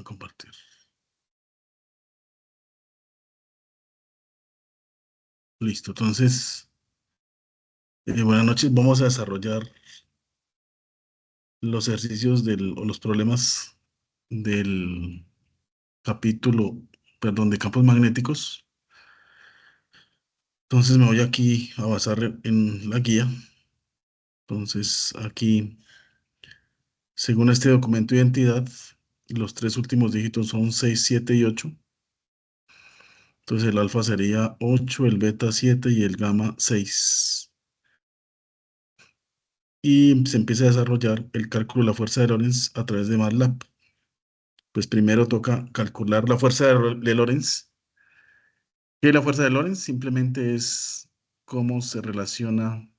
a compartir. Listo, entonces, buenas noches. Vamos a desarrollar los ejercicios o los problemas del capítulo, perdón, de campos magnéticos. Entonces me voy aquí a basar en la guía. Entonces aquí, según este documento de identidad, los tres últimos dígitos son 6, 7 y 8. Entonces el alfa sería 8, el beta 7 y el gamma 6. Y se empieza a desarrollar el cálculo de la fuerza de Lorentz a través de MATLAB. Pues primero toca calcular la fuerza de Lorentz. ¿Qué es la fuerza de Lorentz? Simplemente es cómo se relaciona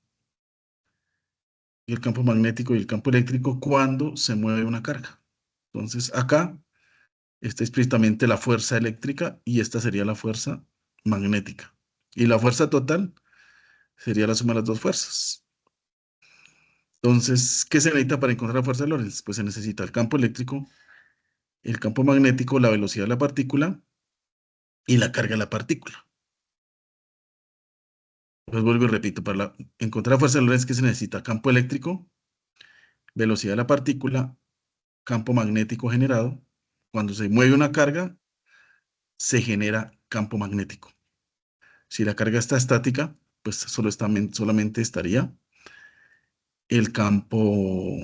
el campo magnético y el campo eléctrico cuando se mueve una carga. Entonces acá está explícitamente la fuerza eléctrica y esta sería la fuerza magnética. Y la fuerza total sería la suma de las dos fuerzas. Entonces, ¿qué se necesita para encontrar la fuerza de Lorentz? Pues se necesita el campo eléctrico, el campo magnético, la velocidad de la partícula y la carga de la partícula. Pues vuelvo y repito, para encontrar la fuerza de Lorentz, ¿qué se necesita? Campo eléctrico, velocidad de la partícula, campo magnético generado. Cuando se mueve una carga, se genera campo magnético. Si la carga está estática, pues solamente estaría el campo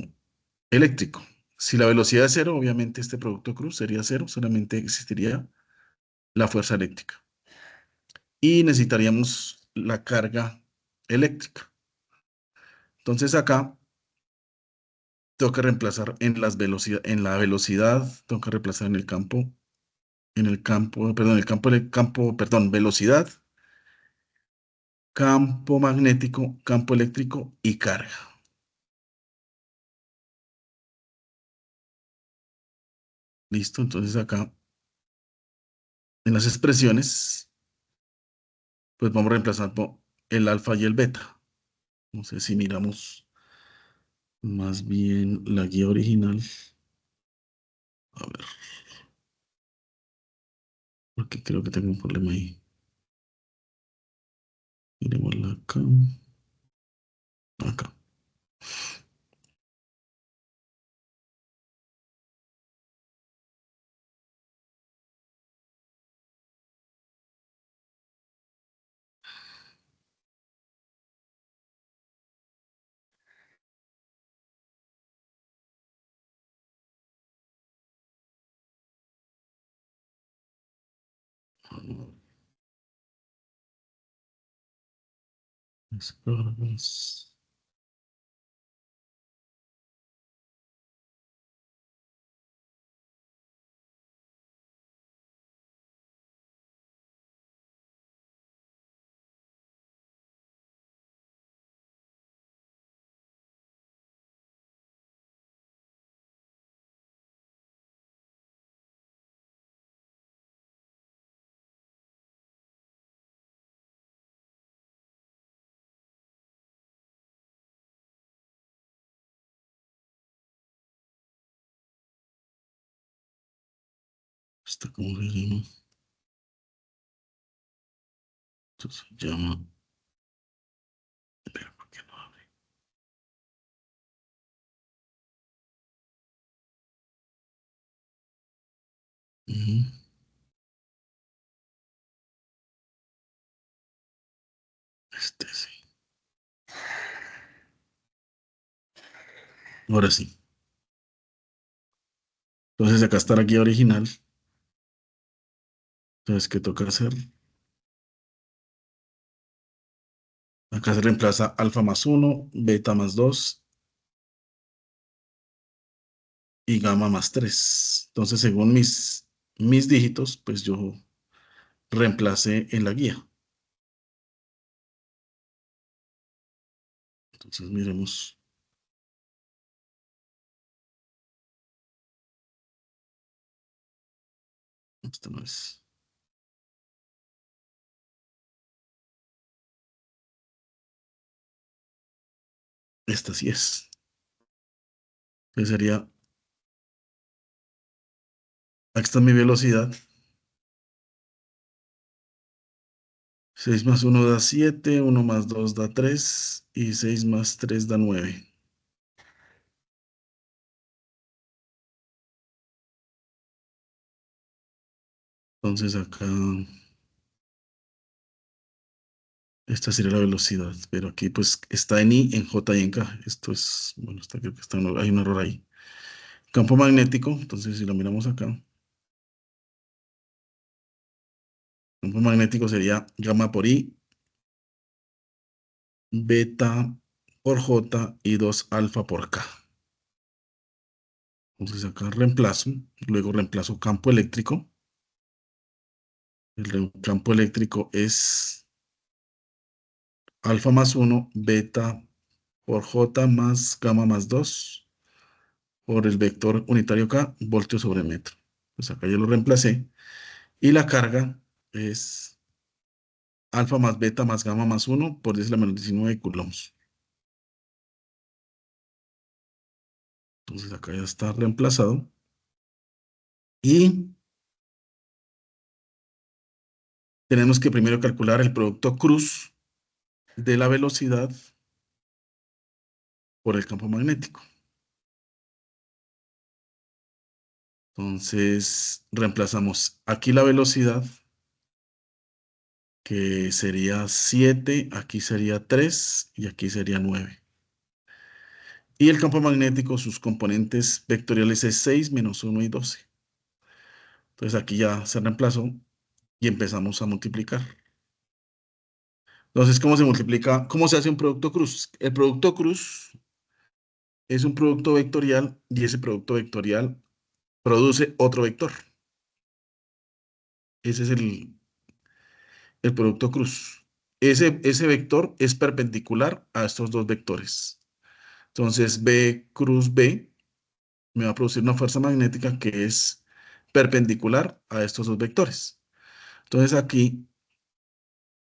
eléctrico. Si la velocidad es cero, obviamente este producto cruz sería cero, solamente existiría la fuerza eléctrica. Y necesitaríamos la carga eléctrica. Entonces acá tengo que reemplazar en la velocidad, tengo que reemplazar perdón, perdón, velocidad, campo magnético, campo eléctrico y carga. Listo, entonces acá en las expresiones, pues vamos a reemplazar por el alfa y el beta. No sé si miramos más bien la guía original. A ver, porque creo que tengo un problema ahí. Miremosla acá. Acá. Esperamos. Está como se llama. Esto se llama. Espera, ¿por qué no abre? Ujú. Este sí. Ahora sí. Entonces acá está la guía original. Entonces, ¿qué toca hacer? Acá se reemplaza alfa más uno, beta más 2 y gamma más 3. Entonces, según mis dígitos, pues yo reemplacé en la guía. Entonces, miremos. Esta no es. Esta sí es. Entonces sería, Aquí está mi velocidad. 6 más 1 da 7, 1 más 2 da 3 y 6 más 3 da 9. Entonces acá, esta sería la velocidad, pero aquí pues está en I, en J y en K. Esto es, bueno, creo que hay un error ahí. Campo magnético, entonces si lo miramos acá, campo magnético sería gamma por I, beta por J y 2 alfa por K. Entonces acá reemplazo, luego reemplazo campo eléctrico. El campo eléctrico es alfa más 1, beta por J más gamma más 2 por el vector unitario K, voltio sobre metro. Pues acá yo lo reemplacé. Y la carga es alfa más beta más gamma más 1 por 10 a la menos 19 coulombs. Entonces acá ya está reemplazado. Y tenemos que primero calcular el producto cruz de la velocidad por el campo magnético. Entonces reemplazamos aquí la velocidad, que sería 7, aquí sería 3 y aquí sería 9. Y el campo magnético, sus componentes vectoriales es 6, menos 1 y 12. Entonces aquí ya se reemplazó y empezamos a multiplicar. Entonces, ¿cómo se multiplica? ¿Cómo se hace un producto cruz? El producto cruz es un producto vectorial y ese producto vectorial produce otro vector. Ese es el producto cruz. Ese vector es perpendicular a estos dos vectores. Entonces, B cruz B me va a producir una fuerza magnética que es perpendicular a estos dos vectores. Entonces, aquí,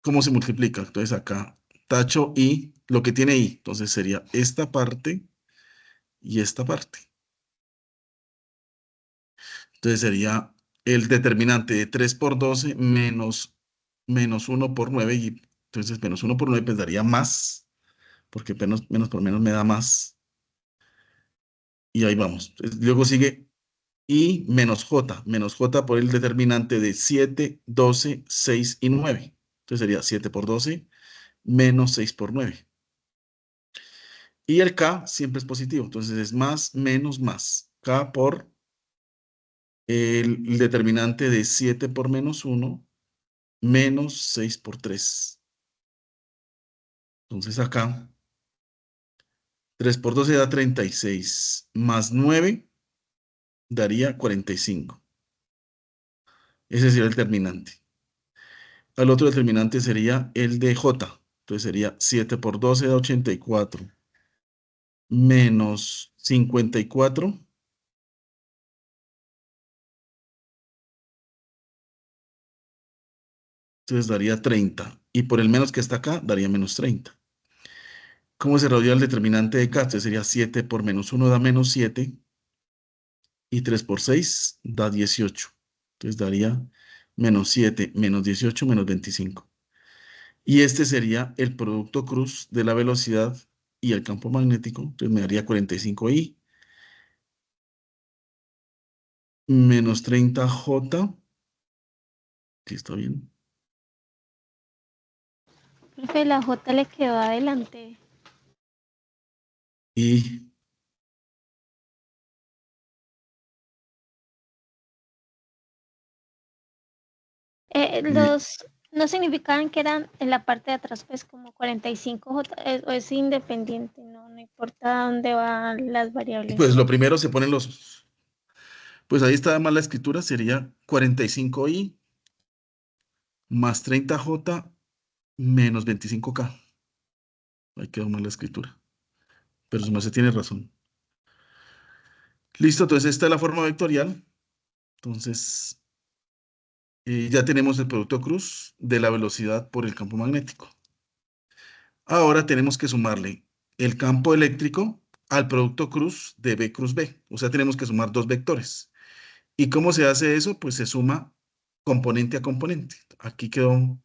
¿cómo se multiplica? Entonces, acá tacho I, lo que tiene I. Entonces, sería esta parte y esta parte. Entonces, sería el determinante de 3 por 12 menos 1 por 9. Y entonces, menos 1 por 9 pues daría más, porque menos por menos me da más. Y ahí vamos. Entonces, luego sigue I menos J por el determinante de 7, 12, 6 y 9. Entonces sería 7 por 12 menos 6 por 9. Y el K siempre es positivo, entonces es más menos más. K por el determinante de 7 por menos 1 menos 6 por 3. Entonces acá 3 por 12 da 36, más 9 daría 45. Ese sería el determinante. El otro determinante sería el de J. Entonces sería 7 por 12 da 84 menos 54. Entonces daría 30. Y por el menos que está acá, daría menos 30. ¿Cómo se reduciría el determinante de K? Entonces sería 7 por menos 1 da menos 7. Y 3 por 6 da 18. Entonces daría menos 7 menos 18 menos 25. Y este sería el producto cruz de la velocidad y el campo magnético. Entonces me daría 45i menos 30j. ¿Sí está bien? Profe, la J le quedó adelante. Y me- Los no significaban que eran en la parte de atrás, pues como 45J, o es independiente, no importa dónde van las variables. pues lo primero se ponen los. Pues ahí está mal la escritura, sería 45i más 30j menos 25k. Ahí quedó mal la escritura. Pero su se tiene razón. Listo, entonces esta es la forma vectorial. Entonces ya tenemos el producto cruz de la velocidad por el campo magnético. Ahora tenemos que sumarle el campo eléctrico al producto cruz de B cruz B. O sea, tenemos que sumar dos vectores. ¿Y cómo se hace eso? Pues se suma componente a componente. Aquí quedó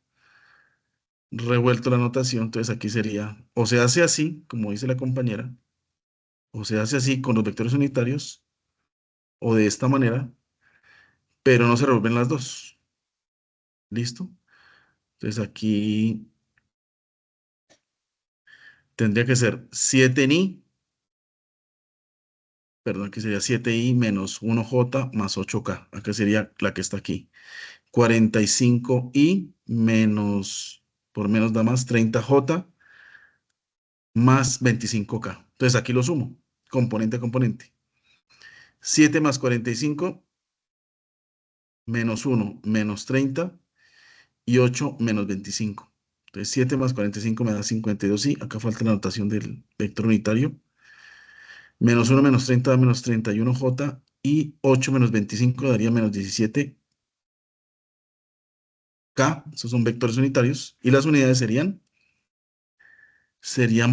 revuelto la notación, entonces aquí sería, o se hace así, como dice la compañera, o se hace así con los vectores unitarios, o de esta manera, pero no se revuelven las dos. ¿Listo? Entonces aquí tendría que ser 7i, perdón, aquí sería 7i menos 1j más 8k. Acá sería la que está aquí. 45i menos, por menos da más, 30j más 25k. Entonces aquí lo sumo, componente a componente. 7 más 45 menos 1 menos 30 y 8 menos 25. Entonces 7 más 45 me da 52i. Acá falta la notación del vector unitario. Menos 1 menos 30 da menos 31j y 8 menos 25 daría menos 17k. Esos son vectores unitarios. Y las unidades serían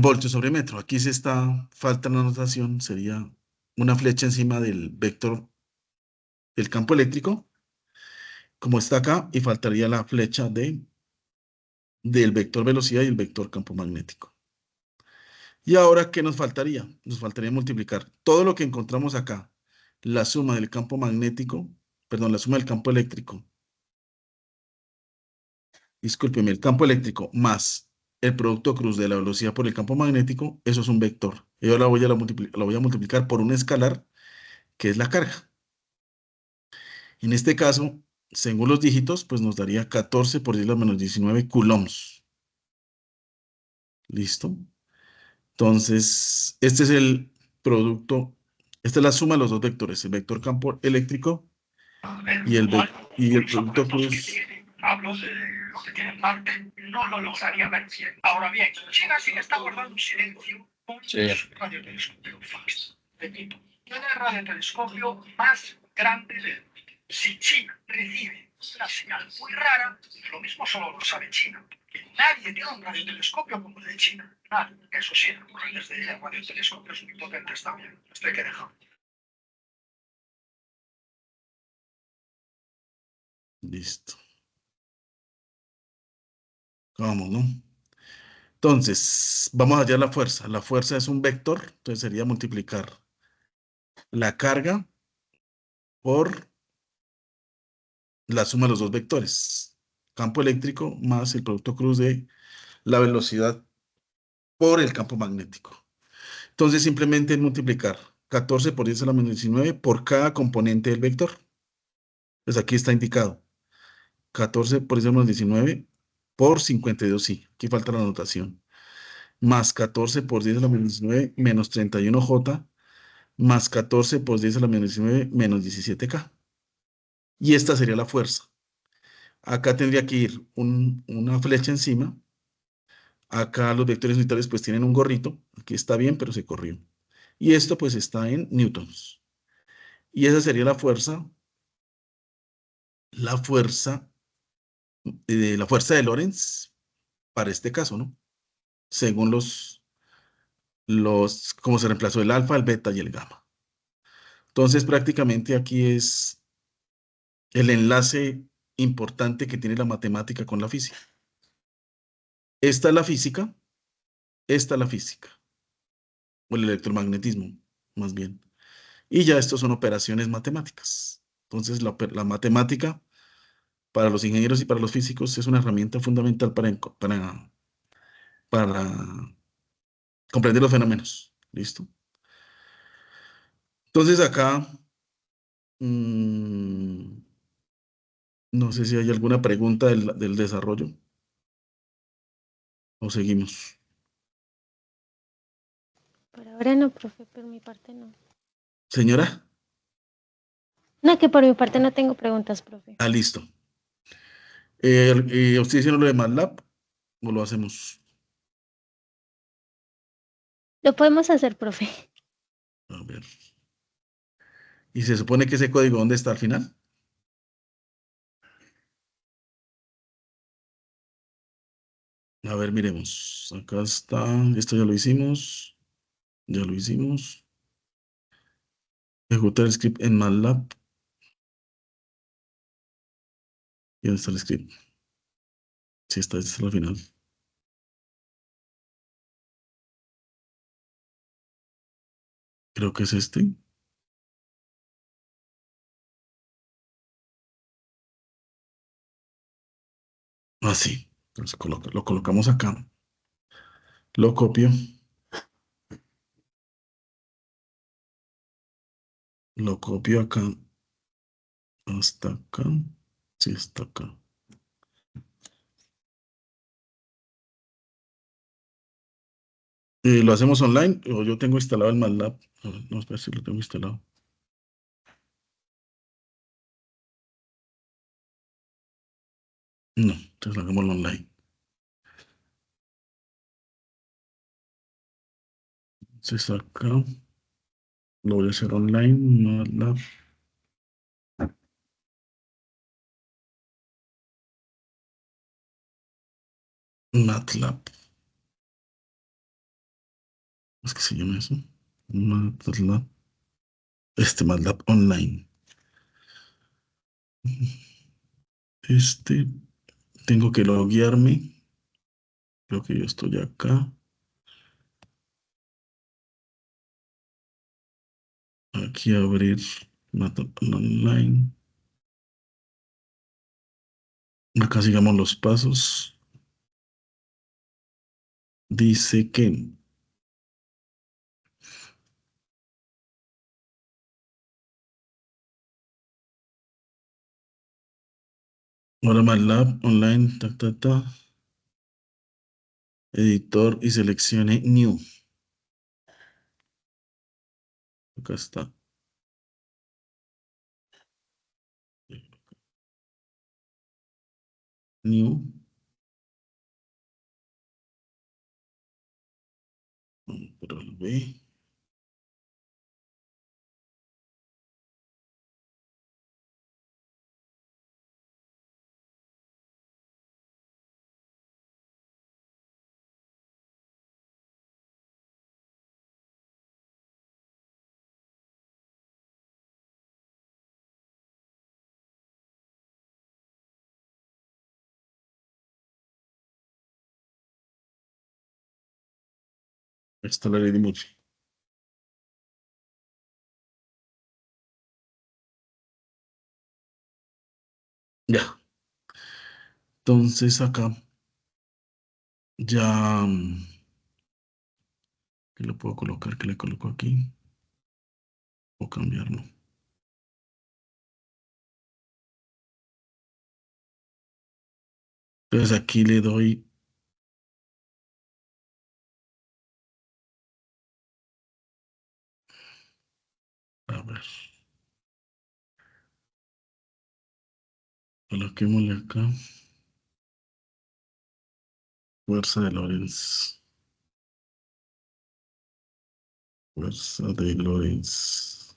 voltios sobre metro. Aquí se está, falta la notación, sería una flecha encima del vector del campo eléctrico, como está acá, y faltaría la flecha del vector velocidad y el vector campo magnético. Y ahora, ¿qué nos faltaría? Nos faltaría multiplicar todo lo que encontramos acá, la suma del campo magnético, perdón, la suma del campo eléctrico, discúlpeme, el campo eléctrico más el producto cruz de la velocidad por el campo magnético, eso es un vector. Yo la voy a multiplicar por un escalar, que es la carga. En este caso, según los dígitos, pues nos daría 14 por 10 a la menos 19 coulombs. ¿Listo? Entonces, este es el producto, esta es la suma de los dos vectores, el vector campo eléctrico y el producto cruz. Hablo de lo que tiene Marte, no lo lograría ver bien. Ahora bien, China sí está guardando un silencio con su radiotelescopio FAST. Repito, tiene el radiotelescopio más grande del mundo. Si China recibe una señal muy rara, lo mismo solo lo sabe China. Que nadie tiene un radiotelescopio como el de China. Nadie. Eso sí, los redes de radiotelescopios muy potentes también. Esto hay que dejar. Listo. Vamos, ¿no? Entonces, vamos a hallar la fuerza. La fuerza es un vector, entonces sería multiplicar la carga por la suma de los dos vectores. Campo eléctrico más el producto cruz de la velocidad por el campo magnético. Entonces, simplemente es multiplicar 14 por 10 a la menos 19 por cada componente del vector. Pues aquí está indicado. 14 por 10 a la menos 19 por 52, sí. Aquí falta la anotación. Más 14 por 10 a la menos 19 menos 31j más 14 por 10 a la menos 19 menos 17k. Y esta sería la fuerza. Acá tendría que ir una flecha encima. Acá los vectores unitarios pues tienen un gorrito. Aquí está bien, pero se corrió. Y esto pues está en newtons. Y esa sería la fuerza de Lorentz para este caso, ¿no? Según cómo se reemplazó el alfa, el beta y el gamma. Entonces prácticamente aquí es el enlace importante que tiene la matemática con la física. Esta es la física, esta es la física, o el electromagnetismo, más bien. Y ya estos son operaciones matemáticas. Entonces la matemática para los ingenieros y para los físicos es una herramienta fundamental para comprender los fenómenos. ¿Listo? Entonces acá, mm, no sé si hay alguna pregunta del desarrollo o seguimos. Por ahora no, profe, por mi parte no. Señora, No, que por mi parte no tengo preguntas, profe. listo. ¿Usted hicieron lo de MATLAB o lo hacemos? Lo podemos hacer, profe. A ver. ¿Y se supone que ese código dónde está al final? A ver, miremos. Acá está. Esto ya lo hicimos. Ya lo hicimos. Ejecutar el script en MATLAB. ¿Y dónde está el script? Sí, está al final. Creo que es este. Ah, sí. Entonces lo colocamos acá. Lo copio. Lo copio acá. Hasta acá. Sí, está acá. ¿Lo hacemos online o yo tengo instalado el MATLAB? A ver, no, espera si lo tengo instalado. No, entonces hagámoslo online. Entonces acá lo voy a hacer online. MATLAB. MATLAB. ¿Es que se llama eso? MATLAB. MATLAB online. Tengo que loguearme. Creo que yo estoy acá. Aquí abrir MATLAB online. Acá sigamos los pasos. Dice que ahora MATLAB online, editor y seleccione New. Acá está. New. Control V. Ahí está la Lady Muchi. Ya. Entonces acá ya. ¿Qué le puedo colocar? ¿Qué le coloco aquí? O cambiarlo. Entonces aquí le doy. A ver. Coloquémosle acá. Fuerza de Lorentz. Fuerza de Lorentz.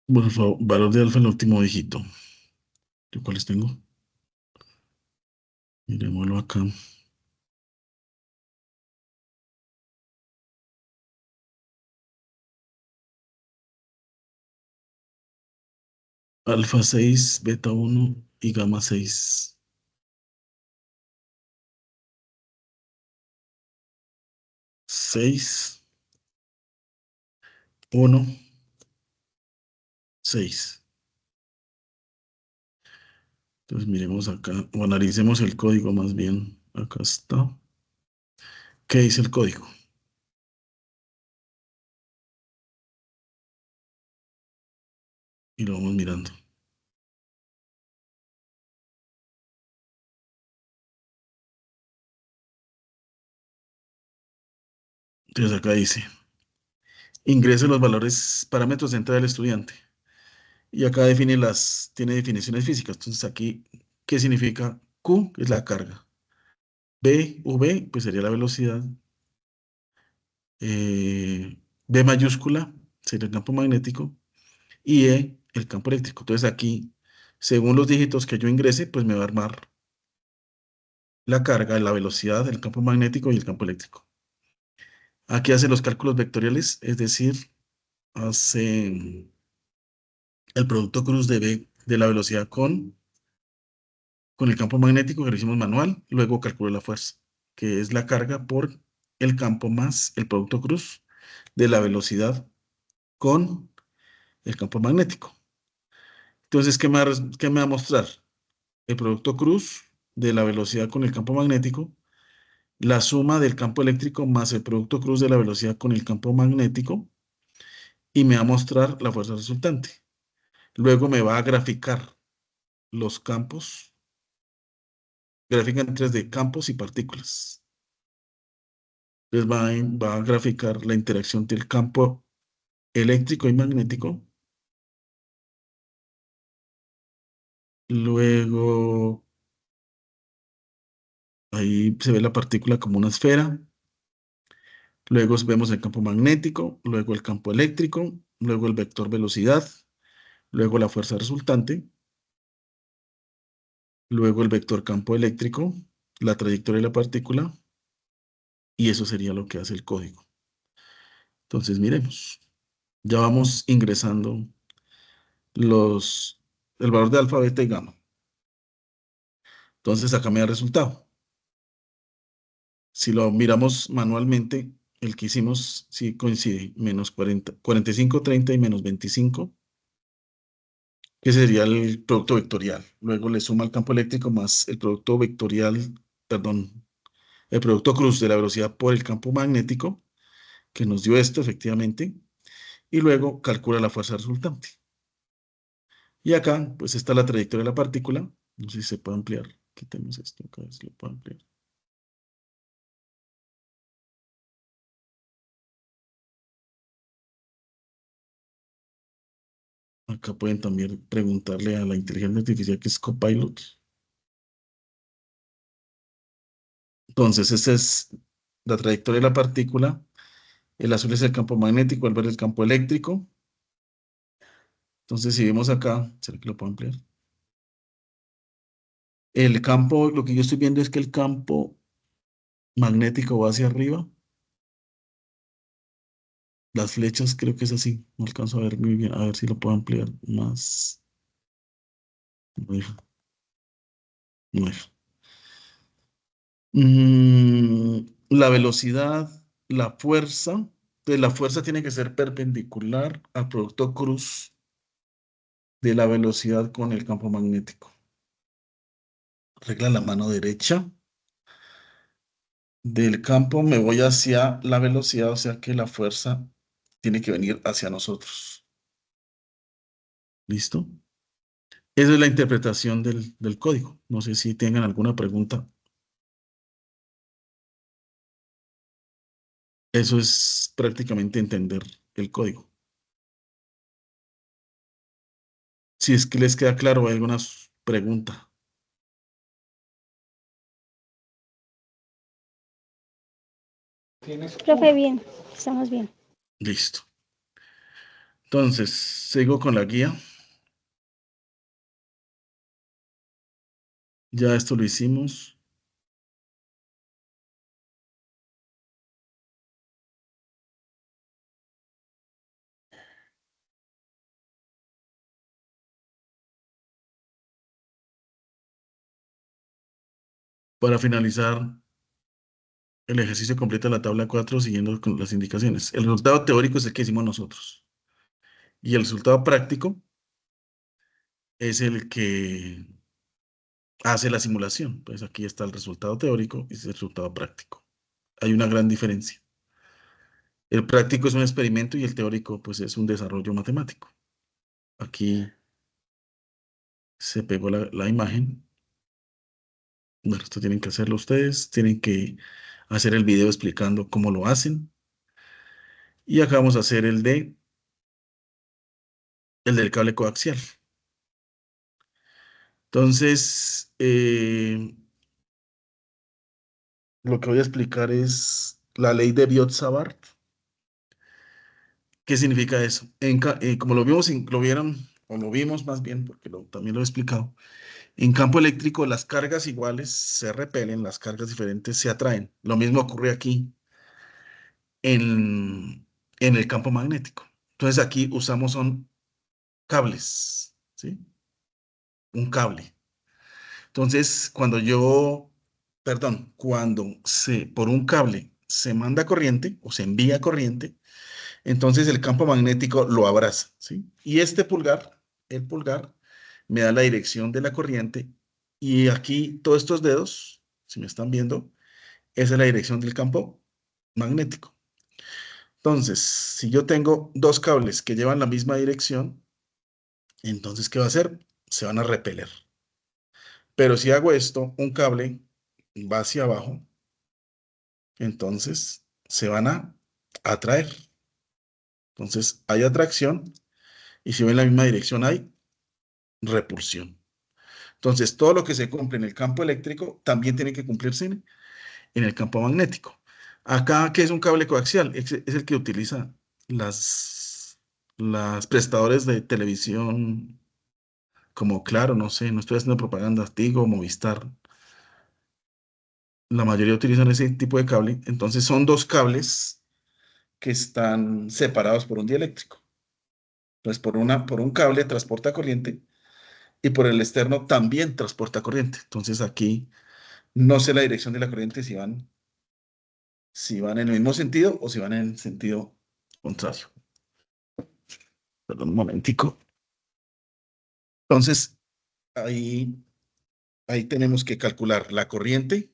Por favor, valor de alfa en el último dígito. ¿Yo cuáles tengo? Miremoslo acá. Alfa 6, beta 1 y gamma 6. 6, 1, 6. Entonces miremos acá, o analicemos el código más bien. Acá está. ¿Qué dice el código? Y lo vamos mirando. Entonces acá dice, ingrese los valores, parámetros de entrada del estudiante. Y acá tiene definiciones físicas. Entonces aquí, ¿qué significa? Q es la carga. V, pues sería la velocidad. B mayúscula sería el campo magnético. Y el campo eléctrico. Entonces aquí, según los dígitos que yo ingrese, pues me va a armar la carga, la velocidad, el campo magnético y el campo eléctrico. Aquí hace los cálculos vectoriales, es decir, hace el producto cruz de la velocidad con el campo magnético que lo hicimos manual, luego calculo la fuerza, que es la carga por el campo más el producto cruz de la velocidad con el campo magnético. Entonces, qué me va a mostrar? El producto cruz de la velocidad con el campo magnético, la suma del campo eléctrico más el producto cruz de la velocidad con el campo magnético, y me va a mostrar la fuerza resultante. Luego me va a graficar los campos, gráfica en 3D, campos y partículas. Entonces va a graficar la interacción del campo eléctrico y magnético. Luego, ahí se ve la partícula como una esfera. Luego vemos el campo magnético, luego el campo eléctrico, luego el vector velocidad, luego la fuerza resultante, luego el vector campo eléctrico, la trayectoria de la partícula, y eso sería lo que hace el código. Entonces, miremos. Ya vamos ingresando el valor de alfa, beta y gamma. Entonces, acá me da el resultado. Si lo miramos manualmente, el que hicimos sí coincide, menos 40, 45, 30 y menos 25, que sería el producto vectorial. Luego le suma el campo eléctrico más el producto vectorial, perdón, el producto cruz de la velocidad por el campo magnético, que nos dio esto efectivamente, y luego calcula la fuerza resultante. Y acá, pues está la trayectoria de la partícula. No sé si se puede ampliar. Quitemos esto acá, a ver si lo puedo ampliar. Acá pueden también preguntarle a la inteligencia artificial que es Copilot. Entonces, esta es la trayectoria de la partícula. El azul es el campo magnético, el verde el campo eléctrico. Entonces, si vemos acá, ¿será que lo puedo ampliar? El campo, lo que yo estoy viendo es que el campo magnético va hacia arriba. Las flechas creo que es así. No alcanzo a ver muy bien. A ver si lo puedo ampliar más. No deja. No deja. La velocidad, la fuerza. Entonces, la fuerza tiene que ser perpendicular al producto cruz de la velocidad con el campo magnético. Regla la mano derecha. Del campo me voy hacia la velocidad, o sea que la fuerza tiene que venir hacia nosotros. ¿Listo? Esa es la interpretación del código. No sé si tengan alguna pregunta. Eso es prácticamente entender el código. Si es que les queda claro, hay alguna pregunta. Profe, bien, estamos bien. Listo. Entonces, sigo con la guía. Ya esto lo hicimos. Para finalizar, el ejercicio completa la tabla 4 siguiendo con las indicaciones. El resultado teórico es el que hicimos nosotros. Y el resultado práctico es el que hace la simulación. Pues aquí está el resultado teórico y el resultado práctico. Hay una gran diferencia. El práctico es un experimento y el teórico pues es un desarrollo matemático. Aquí se pegó la imagen. Bueno, esto tienen que hacerlo ustedes. Tienen que hacer el video explicando cómo lo hacen. Y acá vamos a hacer el del cable coaxial. Entonces, lo que voy a explicar es la ley de Biot-Savart. ¿Qué significa eso? Como lo vimos, lo vieron, o lo vimos más bien, porque también lo he explicado, en campo eléctrico las cargas iguales se repelen, las cargas diferentes se atraen. Lo mismo ocurre aquí en el campo magnético. Entonces aquí usamos son cables, ¿sí? Un cable. Entonces, cuando por un cable se manda corriente o se envía corriente, entonces el campo magnético lo abraza, ¿sí? Y el pulgar, me da la dirección de la corriente y aquí todos estos dedos, si me están viendo, esa es la dirección del campo magnético. Entonces, si yo tengo dos cables que llevan la misma dirección, entonces, ¿qué va a hacer? Se van a repeler. Pero si hago esto, un cable va hacia abajo, entonces se van a atraer. Entonces, hay atracción y si ven la misma dirección, hay repulsión. Entonces, todo lo que se cumple en el campo eléctrico también tiene que cumplirse en el campo magnético. Acá, ¿qué es un cable coaxial? Es el que utiliza las prestadores de televisión como Claro, no sé, no estoy haciendo propaganda, Tigo, Movistar. La mayoría utilizan ese tipo de cable. Entonces, son dos cables que están separados por un dieléctrico. Entonces, por un cable transporta corriente y por el externo también transporta corriente. Entonces, aquí no sé la dirección de la corriente si van en el mismo sentido o si van en el sentido contrario. Perdón, un momentico. Entonces, ahí, ahí tenemos que calcular la corriente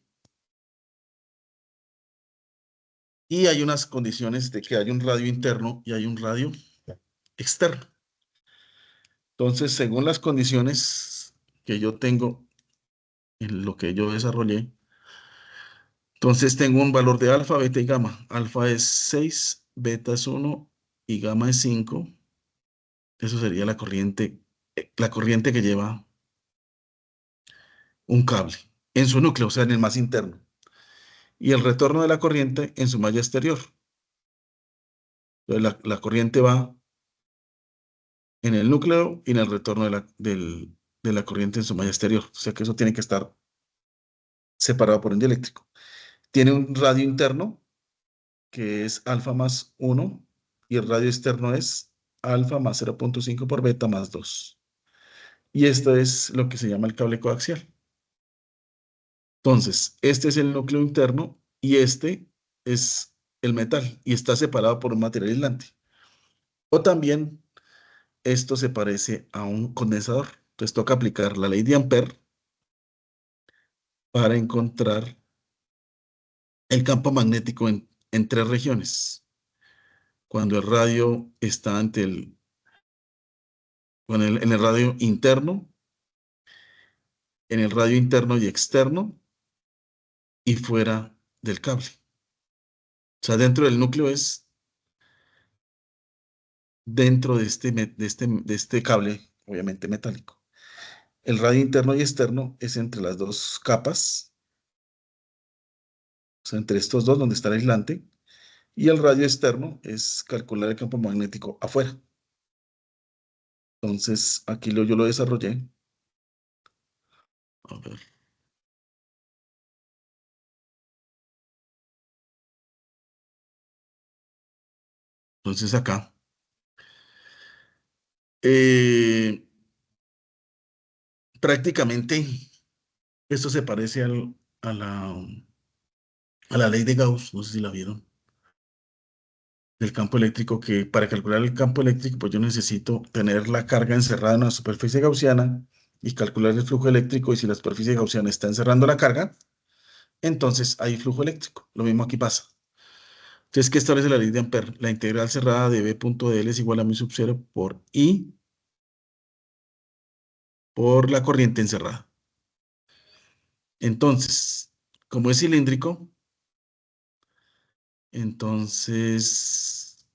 y hay unas condiciones de que hay un radio interno y hay un radio externo. Entonces, según las condiciones que yo tengo en lo que yo desarrollé, entonces tengo un valor de alfa, beta y gamma. Alfa es 6, beta es 1 y gamma es 5. Eso sería la corriente que lleva un cable en su núcleo, o sea, en el más interno. Y el retorno de la corriente en su malla exterior. Entonces, la corriente va en el núcleo y en el retorno de la corriente en su malla exterior. O sea que eso tiene que estar separado por un dieléctrico. Tiene un radio interno que es alfa más 1 y el radio externo es alfa más 0.5 por beta más 2. Y esto es lo que se llama el cable coaxial. Entonces, este es el núcleo interno y este es el metal y está separado por un material aislante. O también esto se parece a un condensador. Entonces toca aplicar la ley de Ampère para encontrar el campo magnético en tres regiones. Cuando el radio está en el radio interno, en el radio interno y externo y fuera del cable. O sea, dentro del núcleo es dentro de este cable, obviamente metálico. El radio interno y externo es entre las dos capas, o sea, entre estos dos donde está el aislante, y el radio externo es calcular el campo magnético afuera. Entonces, aquí yo lo desarrollé. A ver. Entonces acá. eh, prácticamente esto se parece a la ley de Gauss, no sé si la vieron, del campo eléctrico, que para calcular el campo eléctrico, pues yo necesito tener la carga encerrada en una superficie gaussiana y calcular el flujo eléctrico, y si la superficie gaussiana está encerrando la carga, entonces hay flujo eléctrico. Lo mismo aquí pasa. Entonces, ¿qué establece la ley de Ampère? La integral cerrada de B.dl es igual a mu sub 0 por I por la corriente encerrada. Entonces, como es cilíndrico, entonces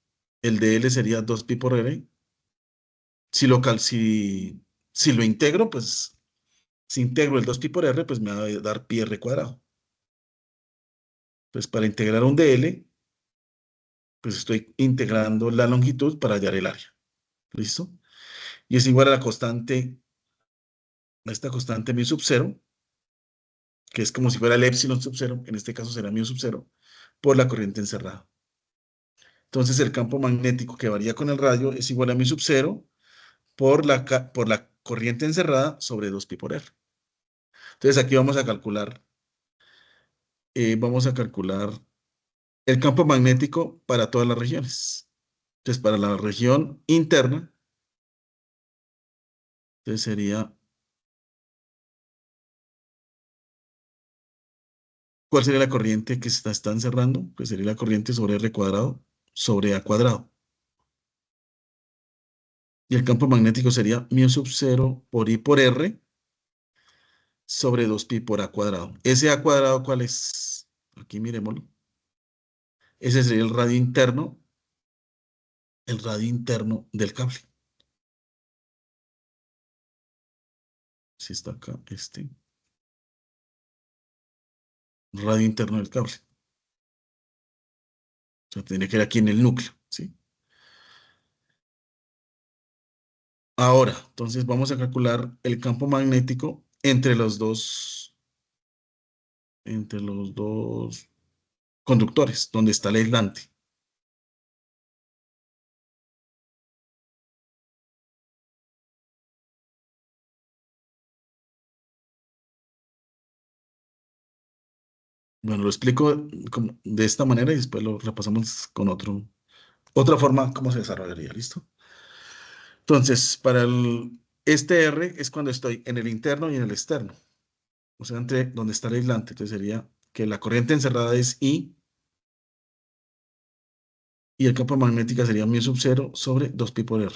el dl sería 2pi por r. Si lo integro, pues si integro el 2pi por r, pues me va a dar pi r cuadrado. Pues para integrar un dl, pues estoy integrando la longitud para hallar el área. ¿Listo? Y es igual a esta constante mu sub 0, que es como si fuera el epsilon sub 0, en este caso será mu sub 0, por la corriente encerrada. Entonces el campo magnético que varía con el radio es igual a mu sub 0 por la corriente encerrada sobre 2pi por r. Entonces aquí vamos a calcular el campo magnético para todas las regiones. Entonces para la región interna, entonces sería, ¿cuál sería la corriente que se está encerrando? Pues sería la corriente sobre r cuadrado sobre a cuadrado. Y el campo magnético sería mu sub 0 por I por R sobre 2pi por A cuadrado. ¿Ese A cuadrado cuál es? Aquí miremoslo. Ese sería el radio interno del cable. Si está acá, radio interno del cable. O sea, tendría que ir aquí en el núcleo, ¿sí? Ahora, entonces vamos a calcular el campo magnético entre los dos conductores, donde está el aislante. Bueno, lo explico de esta manera y después lo repasamos con otra forma, cómo se desarrollaría, ¿listo? Entonces, este R es cuando estoy en el interno y en el externo, o sea, entre donde está el aislante. Entonces sería que la corriente encerrada es I y el campo magnético sería mu sub 0 sobre 2pi por R.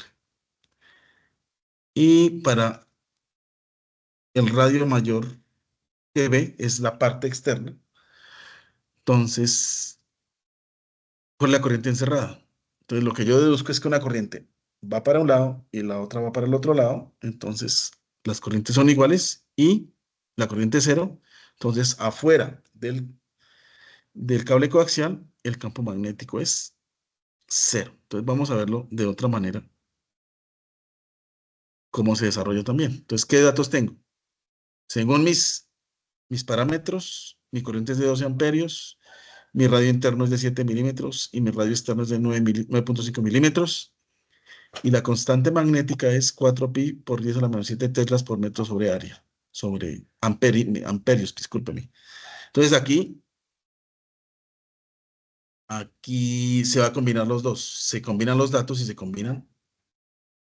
Y para el radio mayor que B es la parte externa, entonces, con la corriente encerrada. Entonces, lo que yo deduzco es que una corriente va para un lado y la otra va para el otro lado. Entonces, las corrientes son iguales y la corriente es cero. Entonces, afuera del cable coaxial, el campo magnético es cero. Entonces, vamos a verlo de otra manera, cómo se desarrolla también. Entonces, ¿qué datos tengo? Según mis parámetros, mi corriente es de 12 amperios, mi radio interno es de 7 milímetros y mi radio externo es de 9.5 milímetros. Y la constante magnética es 4pi por 10 a la menos 7 teslas por metro sobre área, sobre amperios, discúlpeme. Entonces aquí se va a combinar los dos. Se combinan los datos y se combinan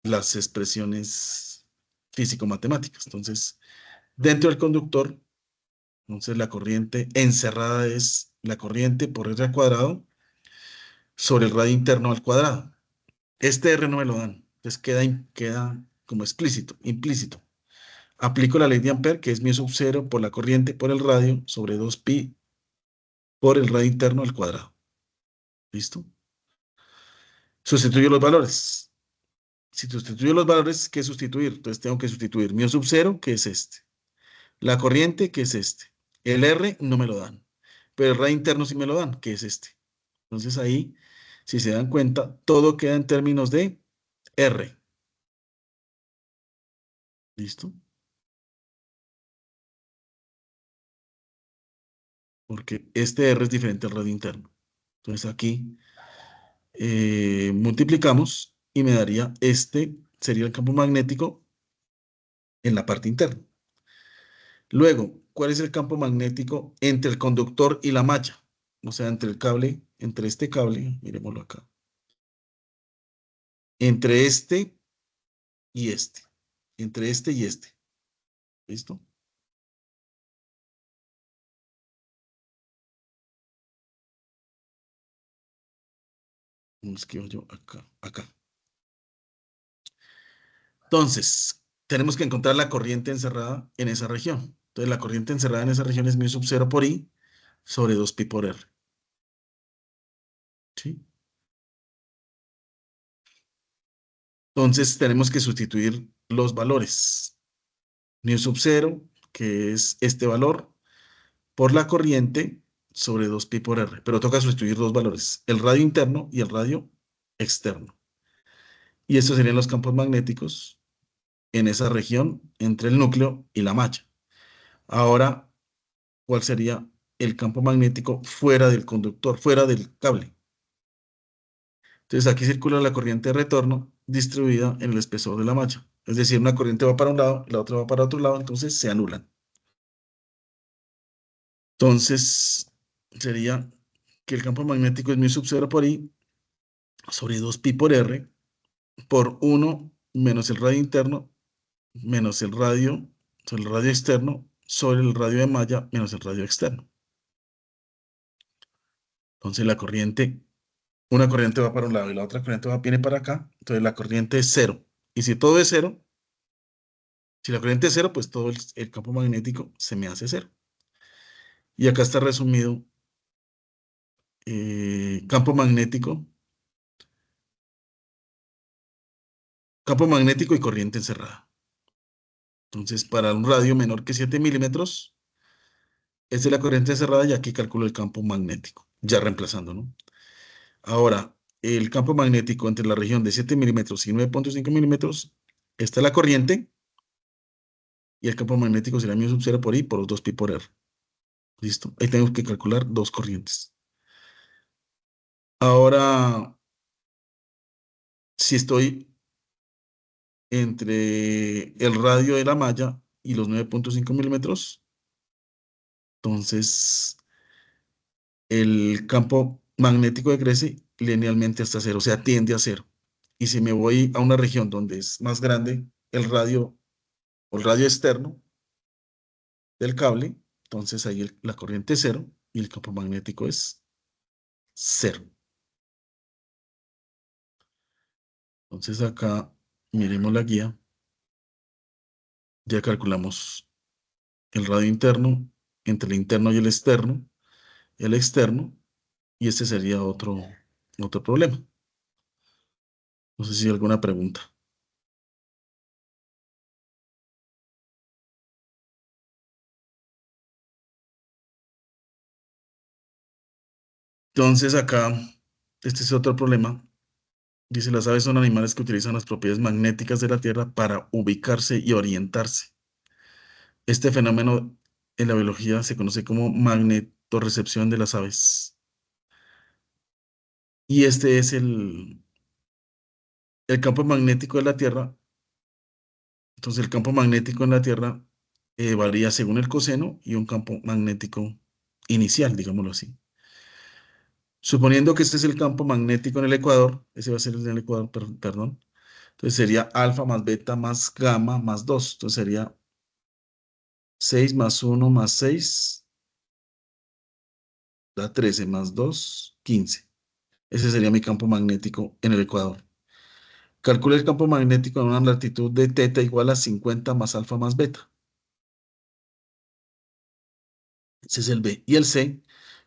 las expresiones físico-matemáticas. Entonces, dentro del conductor, entonces la corriente encerrada es la corriente por R al cuadrado sobre el radio interno al cuadrado. Este R no me lo dan. Entonces queda como implícito. Aplico la ley de Ampere, que es mu sub 0 por la corriente por el radio sobre 2pi por el radio interno al cuadrado. ¿Listo? Sustituyo los valores. Si sustituyo los valores, ¿qué sustituir? Entonces tengo que sustituir mu sub 0, que es este. La corriente, que es este. El R no me lo dan. Pero el radio interno sí me lo dan, que es este. Entonces ahí, si se dan cuenta, todo queda en términos de R. ¿Listo? Porque este R es diferente al radio interno. Entonces aquí multiplicamos y me daría sería el campo magnético en la parte interna. Luego, ¿cuál es el campo magnético entre el conductor y la malla? O sea, entre este cable, miremoslo acá, entre y este, entre este y este. ¿Listo? Lo escribo yo acá. Entonces, tenemos que encontrar la corriente encerrada en esa región. Entonces, la corriente encerrada en esa región es mu sub 0 por I sobre 2pi por R. ¿Sí? Entonces, tenemos que sustituir los valores. Mu sub 0, que es este valor, por la corriente sobre 2pi por R. Pero toca sustituir dos valores, el radio interno y el radio externo. Y estos serían los campos magnéticos en esa región entre el núcleo y la malla. Ahora, ¿cuál sería el campo magnético fuera del conductor, fuera del cable? Entonces aquí circula la corriente de retorno distribuida en el espesor de la malla. Es decir, una corriente va para un lado, la otra va para otro lado, entonces se anulan. Entonces sería que el campo magnético es mu sub 0 por I sobre 2pi por R por 1 menos el radio interno menos el radio sobre el radio externo sobre el radio de malla menos el radio externo. Entonces la corriente, una corriente va para un lado y la otra corriente viene para acá, entonces la corriente es cero. Y si todo es cero, si la corriente es cero, pues todo el campo magnético se me hace cero. Y acá está resumido campo magnético y corriente encerrada. Entonces, para un radio menor que 7 milímetros, esta es la corriente encerrada y aquí calculo el campo magnético, ya reemplazando, ¿no? Ahora, el campo magnético entre la región de 7 milímetros y 9.5 milímetros, esta es la corriente y el campo magnético será mu sub 0 por I por 2pi por R. ¿Listo? Ahí tengo que calcular dos corrientes. Ahora, si estoy entre el radio de la malla y los 9.5 milímetros, entonces el campo magnético decrece linealmente hasta cero, o sea, tiende a cero. Y si me voy a una región donde es más grande el radio o el radio externo del cable, entonces ahí la corriente es cero y el campo magnético es cero. Entonces acá miremos la guía, ya calculamos el radio interno entre el interno y el externo, y este sería otro problema. No sé si hay alguna pregunta. Entonces acá, este es otro problema. Dice, las aves son animales que utilizan las propiedades magnéticas de la Tierra para ubicarse y orientarse. Este fenómeno en la biología se conoce como magnetorrecepción de las aves. Y este es el campo magnético de la Tierra. Entonces el campo magnético en la Tierra varía según el coseno y un campo magnético inicial, digámoslo así. Suponiendo que este es el campo magnético en el ecuador, ese va a ser el del ecuador, perdón. Entonces sería alfa más beta más gamma más 2. Entonces sería 6 más 1 más 6 da 13 más 2, 15. Ese sería mi campo magnético en el ecuador. Calcula el campo magnético en una latitud de teta igual a 50 más alfa más beta. Ese es el B. Y el C,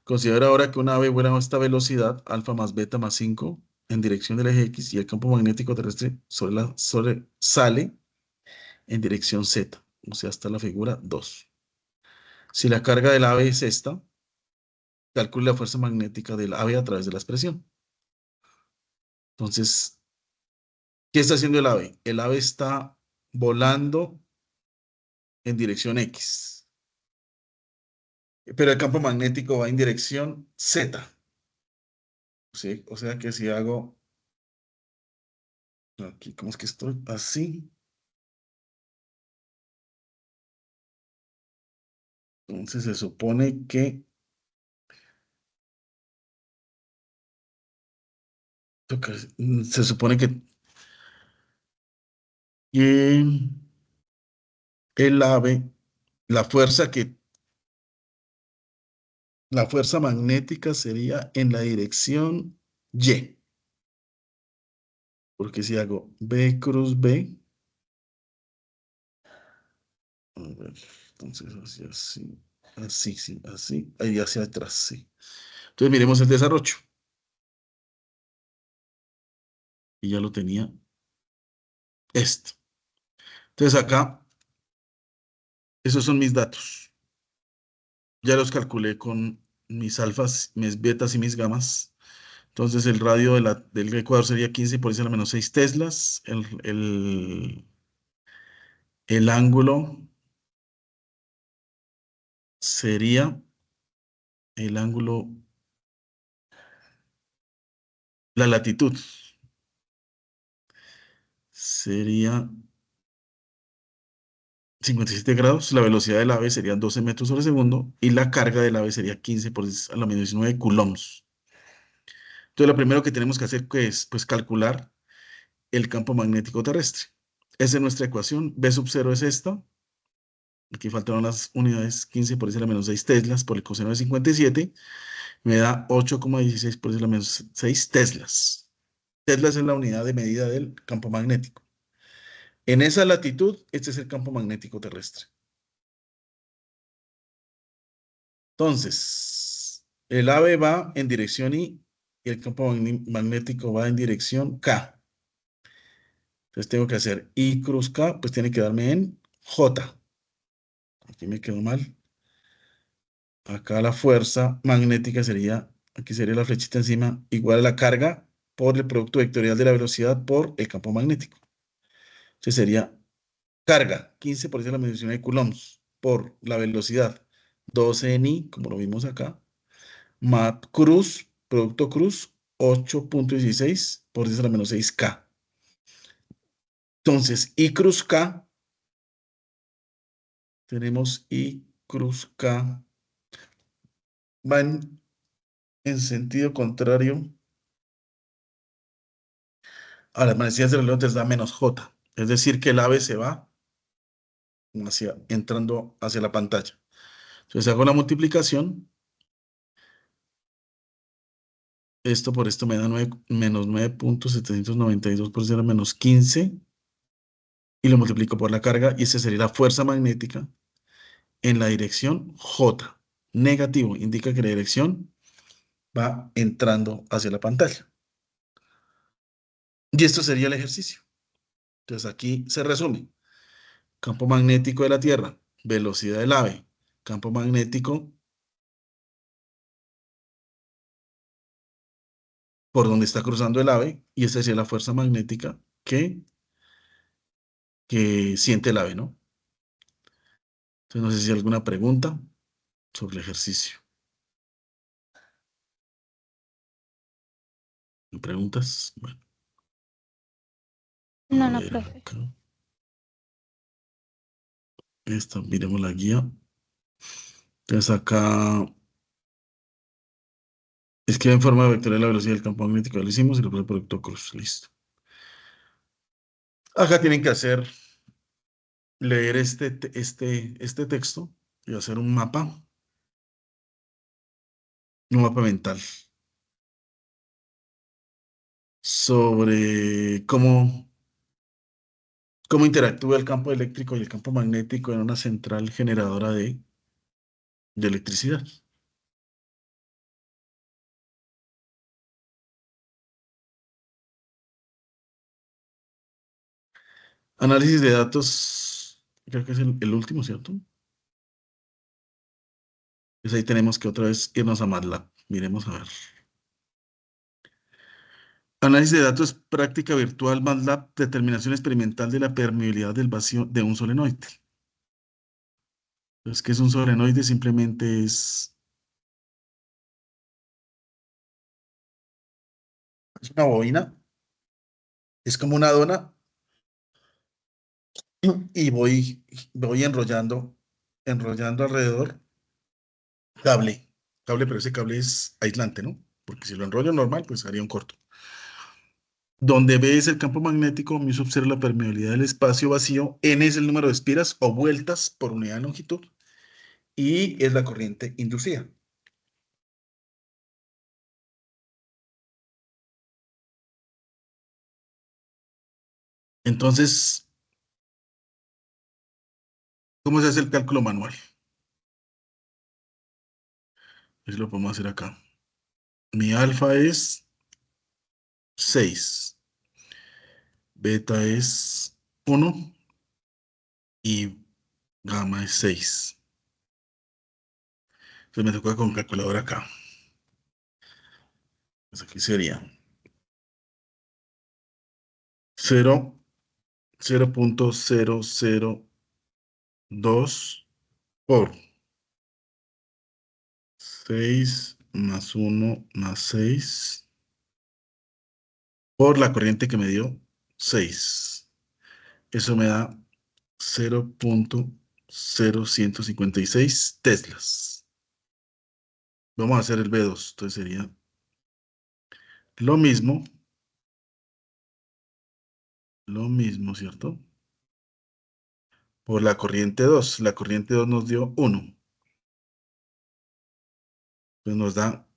considera ahora que una ave vuela a esta velocidad, alfa más beta más 5, en dirección del eje X, y el campo magnético terrestre sale en dirección Z, o sea, hasta la figura 2. Si la carga del ave es esta, calcule la fuerza magnética del ave a través de la expresión. Entonces, ¿qué está haciendo el ave? El ave está volando en dirección X, pero el campo magnético va en dirección Z. ¿Sí? O sea que si hago aquí, ¿cómo es que estoy? Así. Entonces se supone que se supone que el ave, la fuerza que la fuerza magnética sería en la dirección Y. Porque si hago B cruz B, a ver, entonces así, sí, así, ahí hacia atrás, sí. Entonces miremos el desarrollo. Y ya lo tenía esto. Entonces acá, esos son mis datos. Ya los calculé con mis alfas, mis betas y mis gamas. Entonces el radio del ecuador sería 15 por 10 a la menos 6 teslas. El ángulo sería el ángulo, La latitud sería 57 grados, la velocidad del ave sería 12 metros sobre segundo y la carga del ave sería 15 por 10 a la menos 19 coulombs. Entonces, lo primero que tenemos que hacer es pues, calcular el campo magnético terrestre. Esa es nuestra ecuación. B sub 0 es esta. Aquí faltaron las unidades 15 por 10 a la menos 6 teslas por el coseno de 57. Me da 8,16 por 10 a la menos 6 teslas. Teslas es la unidad de medida del campo magnético. En esa latitud, este es el campo magnético terrestre. Entonces, el ave va en dirección I y el campo magnético va en dirección K. Entonces tengo que hacer I cruz K, pues tiene que darme en J. Aquí me quedó mal. Acá la fuerza magnética sería, aquí sería la flechita encima, igual a la carga por el producto vectorial de la velocidad por el campo magnético. Entonces sería carga, 15 por 10 a la menos 19 coulombs, por la velocidad, 12 en I, como lo vimos acá, más cruz, producto cruz, 8,16 por 10 a la menos 6K. Entonces, I cruz K, tenemos I cruz K, va en sentido contrario a las manecillas del reloj, entonces da menos J. Es decir, que el ave se va entrando hacia la pantalla. Entonces hago la multiplicación. Esto por esto me da menos 9,792 por 0 menos 15. Y lo multiplico por la carga. Y esa sería la fuerza magnética en la dirección J. Negativo indica que la dirección va entrando hacia la pantalla. Y esto sería el ejercicio. Entonces aquí se resume. Campo magnético de la Tierra, velocidad del ave, campo magnético por donde está cruzando el ave, y esta sería la fuerza magnética que siente el ave, ¿no? Entonces no sé si hay alguna pregunta sobre el ejercicio. ¿Preguntas? Bueno, a No, ver profe. acá. Esta, miremos la guía. Entonces acá escribe en forma de vectorial la velocidad del campo magnético, ya lo hicimos, y lo pone producto cruz, listo. Acá tienen que leer este texto y hacer un mapa mental sobre cómo interactúa el campo eléctrico y el campo magnético en una central generadora de electricidad. Análisis de datos, creo que es el último, ¿cierto? Pues ahí tenemos que otra vez irnos a MATLAB. Miremos a ver. Análisis de datos, práctica virtual, MATLAB, determinación experimental de la permeabilidad del vacío de un solenoide. Entonces, ¿qué es un solenoide? Simplemente es una bobina, es como una dona y voy enrollando alrededor cable, pero ese cable es aislante, ¿no? Porque si lo enrollo normal, pues haría un corto. Donde B es el campo magnético, mu sub 0 la permeabilidad del espacio vacío, N es el número de espiras o vueltas por unidad de longitud y es la corriente inducida. Entonces, ¿cómo se hace el cálculo manual? Eso lo podemos hacer acá. Mi alfa es 6, beta es 1 y gamma es 6. Entonces me toca con calculadora acá. Pues aquí sería 0,0002 por 6 más 1 más 6 por la corriente que me dio 6. Eso me da 0.0156 teslas. Vamos a hacer el B2. Entonces sería lo mismo, ¿cierto? Por la corriente 2. La corriente 2 nos dio 1. Pues nos da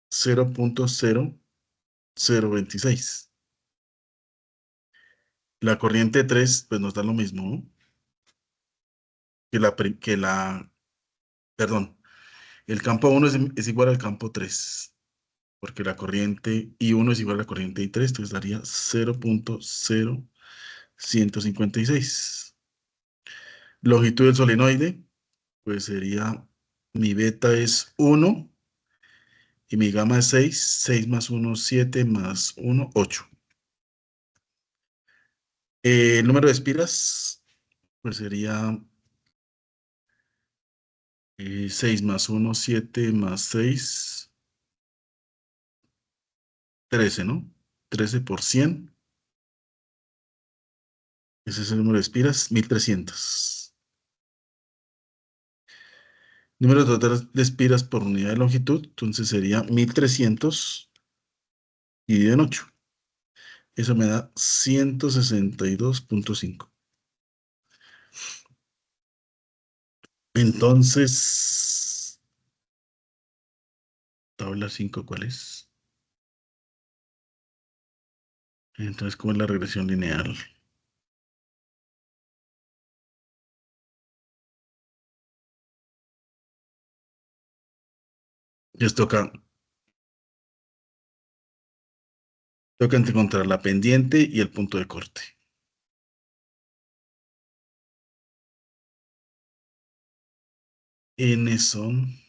0.0026. La corriente 3, pues nos da lo mismo, ¿no? Perdón, el campo 1 es igual al campo 3, porque la corriente I1 es igual a la corriente I3, entonces daría 0.0156. Longitud del solenoide, pues sería, mi beta es 1 y mi gamma es 6, 6 más 1, 7 más 1, 8. El número de espiras, pues sería 6 más 1, 7 más 6, 13, ¿no? 13 por 100. Ese es el número de espiras, 1300. Número total de espiras por unidad de longitud, entonces sería 1300 dividido en 8. Eso me da 162.5. Entonces, tabla 5, ¿cuál es? Entonces, ¿cómo es la regresión lineal? Les toca encontrar la pendiente y el punto de corte. N son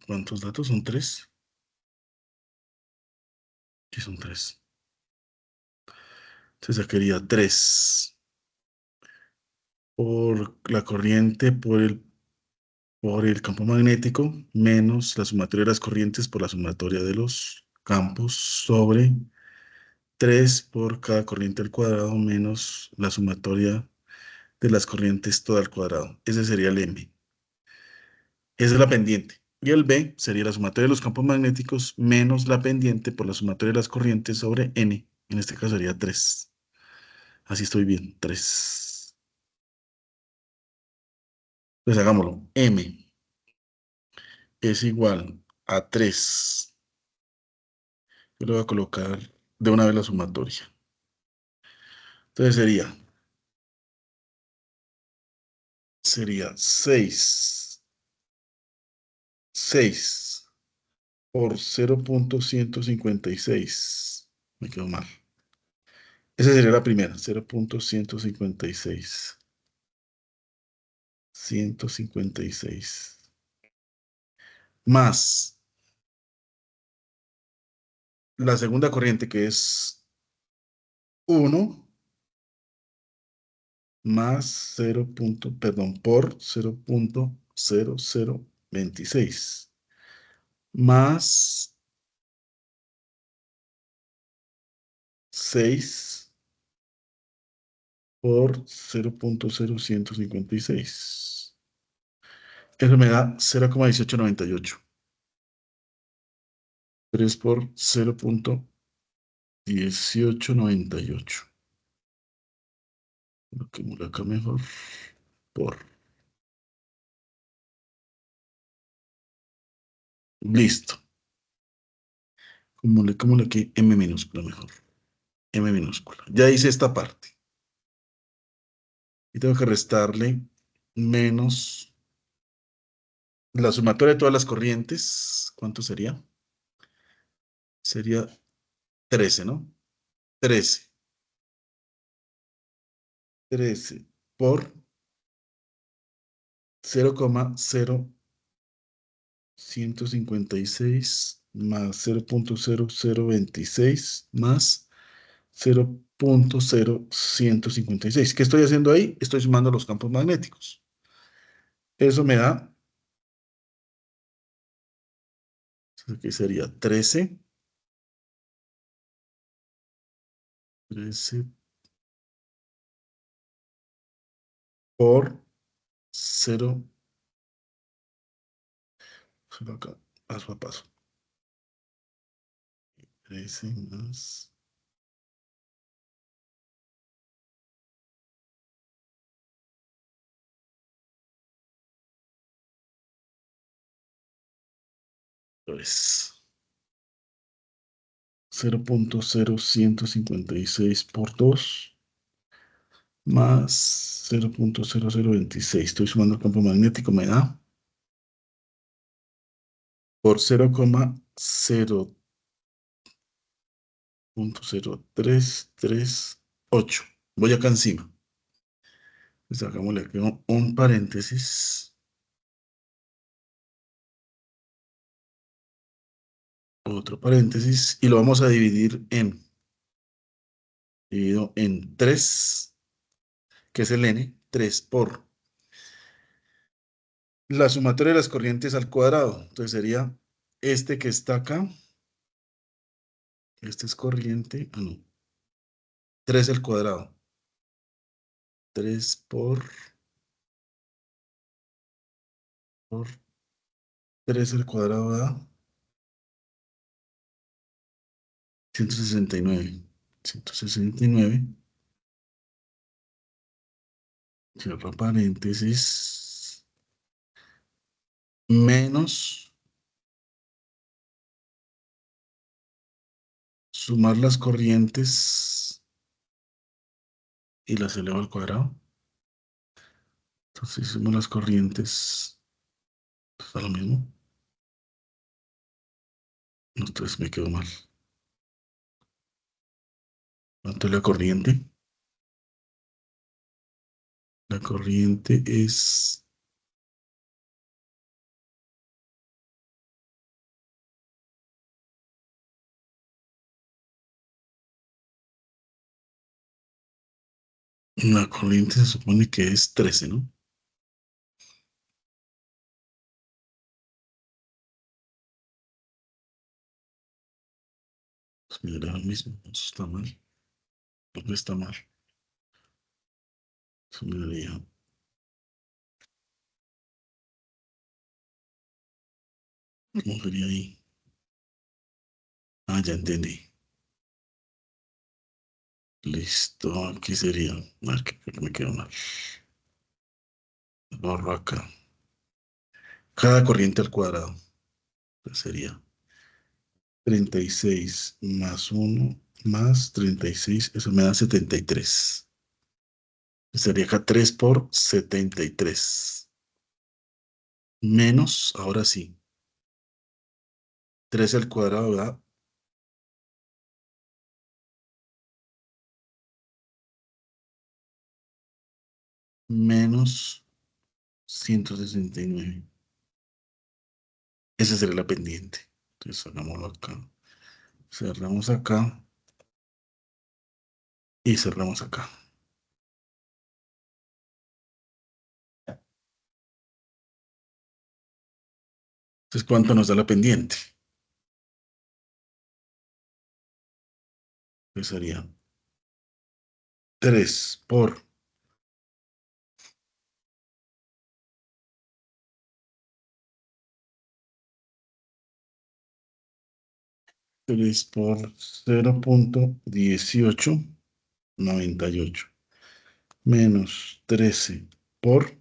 ¿cuántos datos? ¿Son 3? Sí, son 3. Entonces sacaría 3 por la corriente, por el campo magnético, menos la sumatoria de las corrientes por la sumatoria de los campos, sobre 3 por cada corriente al cuadrado, menos la sumatoria de las corrientes toda al cuadrado. Ese sería el M. Esa es la pendiente. Y el B sería la sumatoria de los campos magnéticos menos la pendiente por la sumatoria de las corrientes sobre N. En este caso sería 3. Así estoy bien, 3. Pues hagámoslo. M es igual a 3. Yo le voy a colocar de una vez la sumatoria. Entonces sería 6 por 0.156. Me quedó mal. Esa sería la primera, 0.156. 156. Más la segunda corriente que es 1 más 0. Perdón, por 0.0026 más 6 por 0.0156. Eso me da 0.1898. 3 por 0.1898. Lo que mula acá mejor. Por. Listo. Como le que M minúscula mejor. M minúscula. Ya hice esta parte. Y tengo que restarle menos la sumatoria de todas las corrientes. ¿Cuánto sería? Sería 13, ¿no? 13. 13 por 0.0156 más 0.0026 más 0.0156. ¿Qué estoy haciendo ahí? Estoy sumando los campos magnéticos. Eso me da, aquí sería 13 por 0, solo acá, paso a paso. 13 más. Pues 0.0156 por 2 más 0.0026. Estoy sumando el campo magnético, me da por 0,0338. Voy acá encima. Pues hagámosle aquí un paréntesis. Otro paréntesis. Y lo vamos a dividir dividido en 3, que es el n, 3 por la sumatoria de las corrientes al cuadrado. Entonces sería este que está acá. Este es corriente. Ah, no. 3 al cuadrado. 3 por 3 al cuadrado da 169. 169. Cierro paréntesis. Menos sumar las corrientes y las elevo al cuadrado. Entonces, si sumo las corrientes, está lo mismo. No, entonces me quedo mal. ¿Cuánto es la corriente? La corriente es la corriente se supone que es 13, ¿no? Pues me dará lo mismo. Eso está mal. No está mal. Eso me daría. ¿Cómo sería ahí? Ah, ya entendí. Listo. Aquí sería. A ver, que me quedo mal. Borro acá. Cada corriente al cuadrado. Entonces sería 36 más 1 más 36. Eso me da 73. Sería acá 3 por 73. Menos, ahora sí. 13 al cuadrado da menos 169. Esa sería la pendiente. Entonces hagámoslo acá. Cerramos acá y cerramos acá. Entonces, ¿cuánto nos da la pendiente? Pues sería 3 por 3 por 0.1898 menos 13 por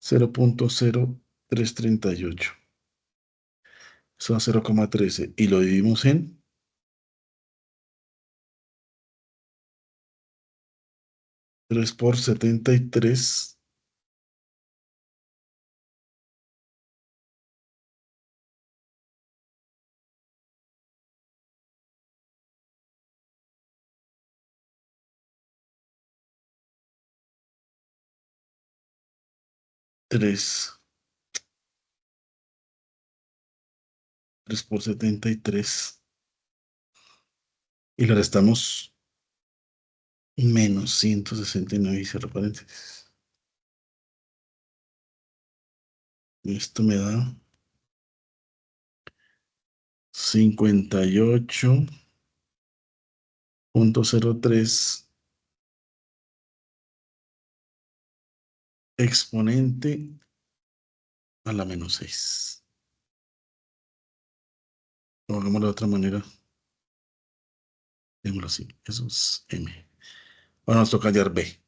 0.0338. Son 0,13 y lo dividimos en 3 por 73. Tres por 73 y le restamos menos 169 y cierro paréntesis. Esto me da 58.03 exponente a la menos 6. Lo hagamos de otra manera. Démoslo así. Eso es M. Ahora nos toca hallar B.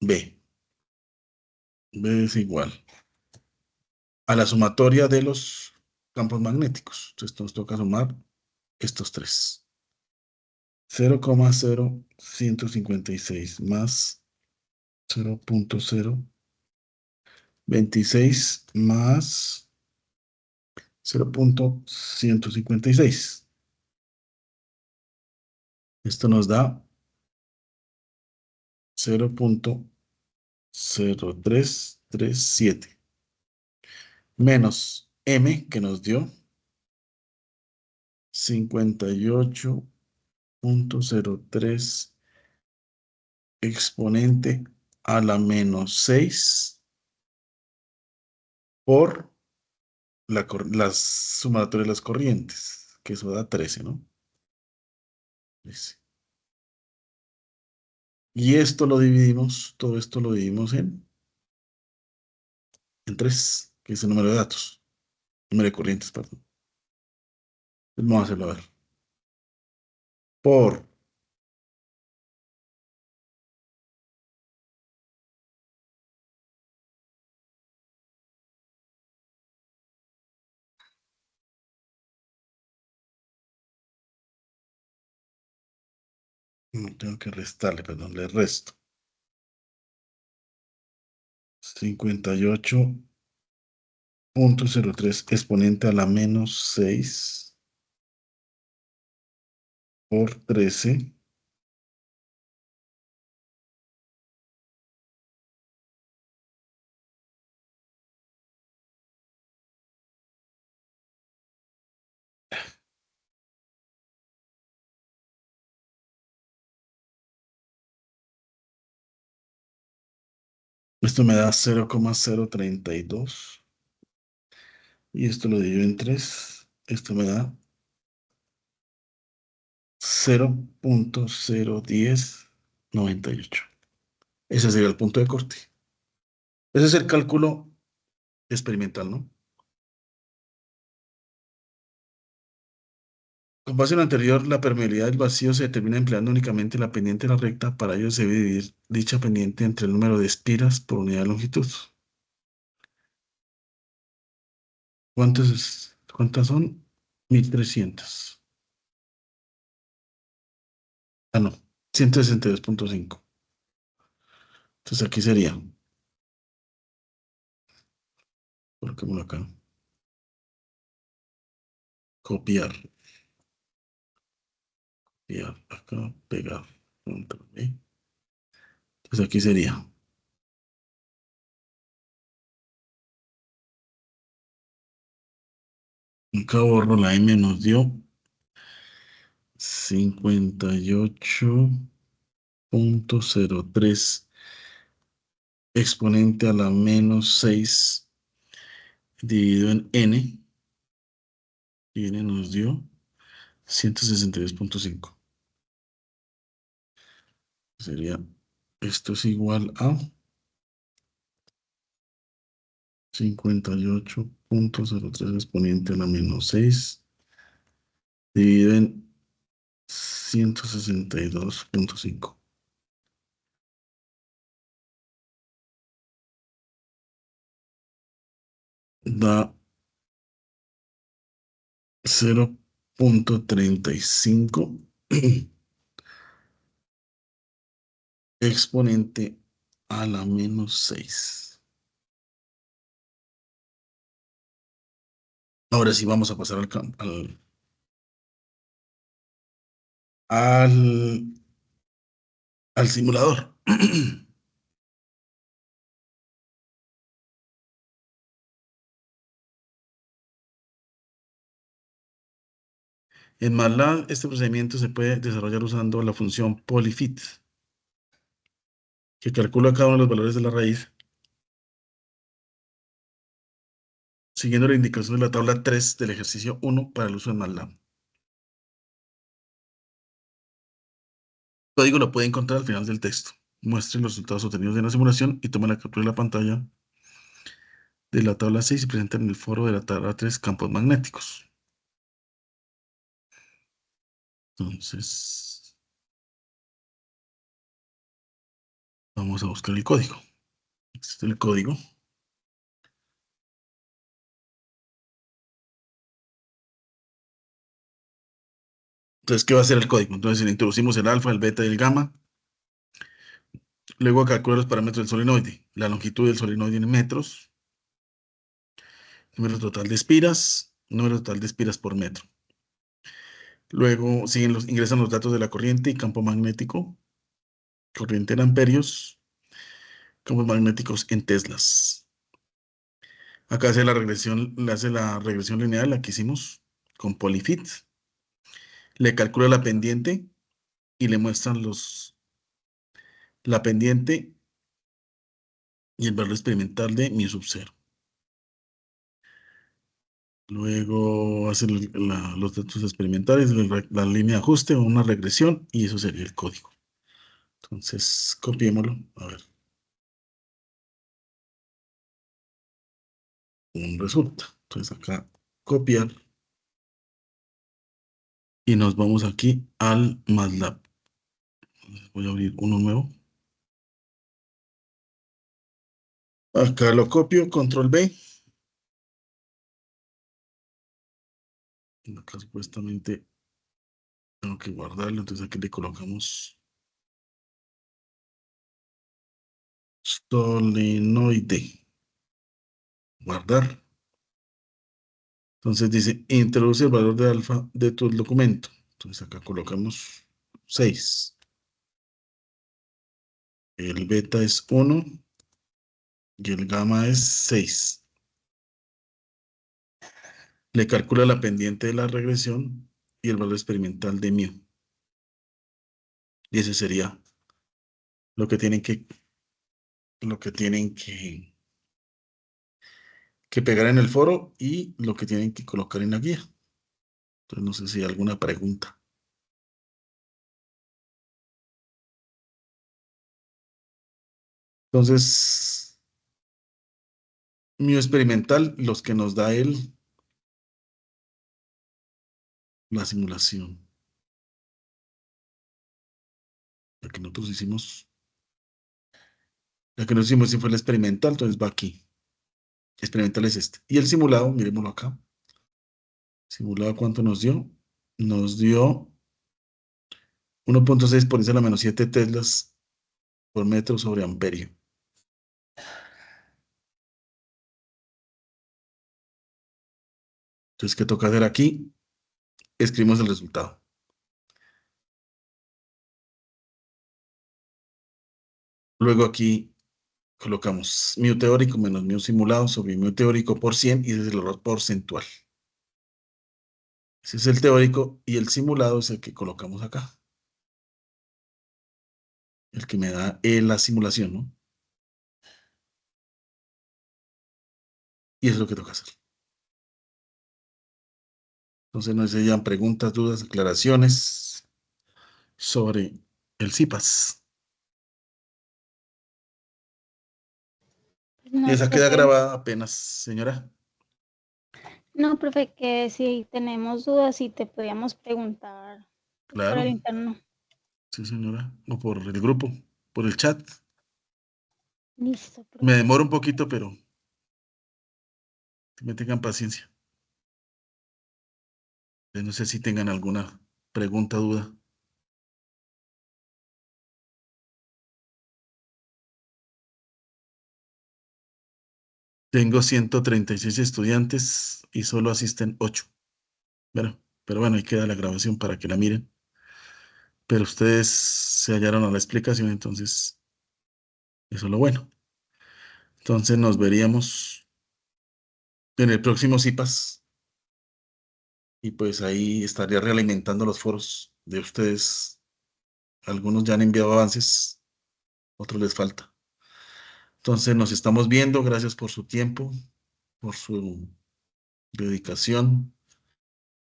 B. B es igual a la sumatoria de los campos magnéticos. Entonces nos toca sumar estos tres. 0,0156 más 0.026 más 0.156. Esto nos da 0.0337 menos M, que nos dio 58.03 exponente a la menos 6 por las sumatorias de las corrientes, que eso da 13, ¿no? 13. Y esto lo dividimos, todo esto lo dividimos en 3, que es el número de datos, número de corrientes, perdón. Entonces vamos a hacerlo a ver. Por no tengo que restarle, perdón, le resto 58.03 exponente a la menos 6 por 13 Esto me da 0,032 y esto lo divido en 3. Esto me da 0.01098. Ese sería el punto de corte. Ese es el cálculo experimental, ¿no? Con base en lo anterior, la permeabilidad del vacío se determina empleando únicamente la pendiente de la recta. Para ello se debe dividir dicha pendiente entre el número de espiras por unidad de longitud. ¿Cuántas son? 1300. Ah, no. 162.5. Entonces aquí sería. Coloquémoslo acá. Copiar. Copiar. Acá. Pegar. Control V. Entonces aquí sería. Acá borro la M, nos dio 58.03 exponente a la menos 6 dividido en N. Y N nos dio 162.5. Sería, esto es igual a 58.03 exponente a la menos 6 dividido en 162.5. Da 0.35 exponente a la menos 6. Ahora sí vamos a pasar al, al simulador. En MATLAB, este procedimiento se puede desarrollar usando la función polyfit, que calcula cada uno de los valores de la raíz, siguiendo la indicación de la tabla 3 del ejercicio 1 para el uso de MATLAB. El código lo puede encontrar al final del texto. Muestre los resultados obtenidos en la simulación y toma la captura de la pantalla de la tabla 6 y presenta en el foro de la tabla 3 campos magnéticos. Entonces, vamos a buscar el código. Este es el código. Entonces, ¿qué va a hacer el código? Entonces, le introducimos el alfa, el beta y el gamma. Luego calcula los parámetros del solenoide. La longitud del solenoide en metros. Número total de espiras. Número total de espiras por metro. Luego ingresan los datos de la corriente y campo magnético. Corriente en amperios. Campos magnéticos en teslas. Acá hace la regresión lineal, la que hicimos con polyfit. Le calcula la pendiente y le muestran la pendiente y el valor experimental de mi sub 0. Luego hace los datos experimentales, la línea de ajuste o una regresión y eso sería el código. Entonces, copiémoslo. A ver. Un resulta. Entonces acá copiar. Y nos vamos aquí al MATLAB. Voy a abrir uno nuevo. Acá lo copio, control B. Acá supuestamente tengo que guardarlo, entonces aquí le colocamos solenoide. Guardar. Entonces dice, introduce el valor de alfa de tu documento. Entonces acá colocamos 6. El beta es 1 y el gamma es 6. Le calcula la pendiente de la regresión y el valor experimental de mu. Y ese sería lo que tienen que pegar en el foro y lo que tienen que colocar en la guía. Entonces no sé si hay alguna pregunta. Entonces, mu experimental, los que nos da la simulación. La que nosotros hicimos. La que nos hicimos sí fue la experimental, entonces va aquí. Experimental es este. Y el simulado, miremoslo acá. Simulado, ¿cuánto nos dio? Nos dio 1.6 por 10 a la menos 7 teslas por metro sobre amperio. Entonces, ¿qué toca hacer aquí? Escribimos el resultado. Luego aquí colocamos mu teórico menos mu simulado sobre mu teórico por 100 y ese es el error porcentual. Ese es el teórico y el simulado es el que colocamos acá. El que me da la simulación, ¿no? Y eso es lo que toca hacer. Entonces, no sé si hayan preguntas, dudas, aclaraciones sobre el CIPAS. No, Y esa queda profe. grabada apenas, señora. No, profe, que si tenemos dudas, si te podíamos preguntar por Claro, el interno. sí, señora. O por el grupo, por el chat. Listo, Me profe. demoro un poquito, pero que me tengan paciencia. No sé si tengan alguna pregunta, duda. Tengo 136 estudiantes y solo asisten 8. Pero bueno, ahí queda la grabación para que la miren. Pero ustedes se hallaron a la explicación, entonces eso es lo bueno. Entonces nos veríamos en el próximo CIPAS y pues ahí estaría realimentando los foros de ustedes. Algunos ya han enviado avances, otros les falta. Entonces nos estamos viendo. Gracias por su tiempo, por su dedicación,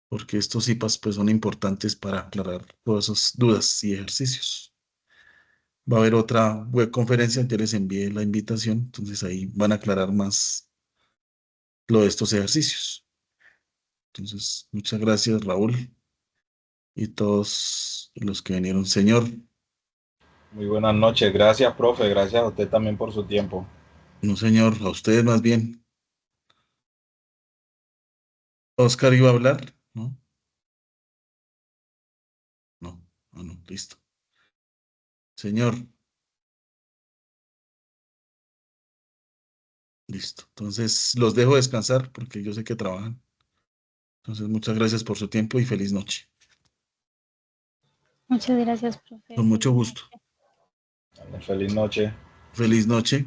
porque estos IPAs pues son importantes para aclarar todas esas dudas y ejercicios. Va a haber otra web conferencia, ya les envié la invitación, entonces ahí van a aclarar más lo de estos ejercicios. Entonces, muchas gracias, Raúl, y todos los que vinieron. Señor, Muy buenas noches. Gracias, profe. Gracias a usted también por su tiempo. no señor, a ustedes más bien. Oscar iba a hablar, ¿no? No, no, listo. Señor, listo. Entonces, los dejo descansar porque yo sé que trabajan. Entonces, muchas gracias por su tiempo y feliz noche. Muchas gracias, profe. Con mucho Feliz gusto. noche. Feliz noche. Feliz noche.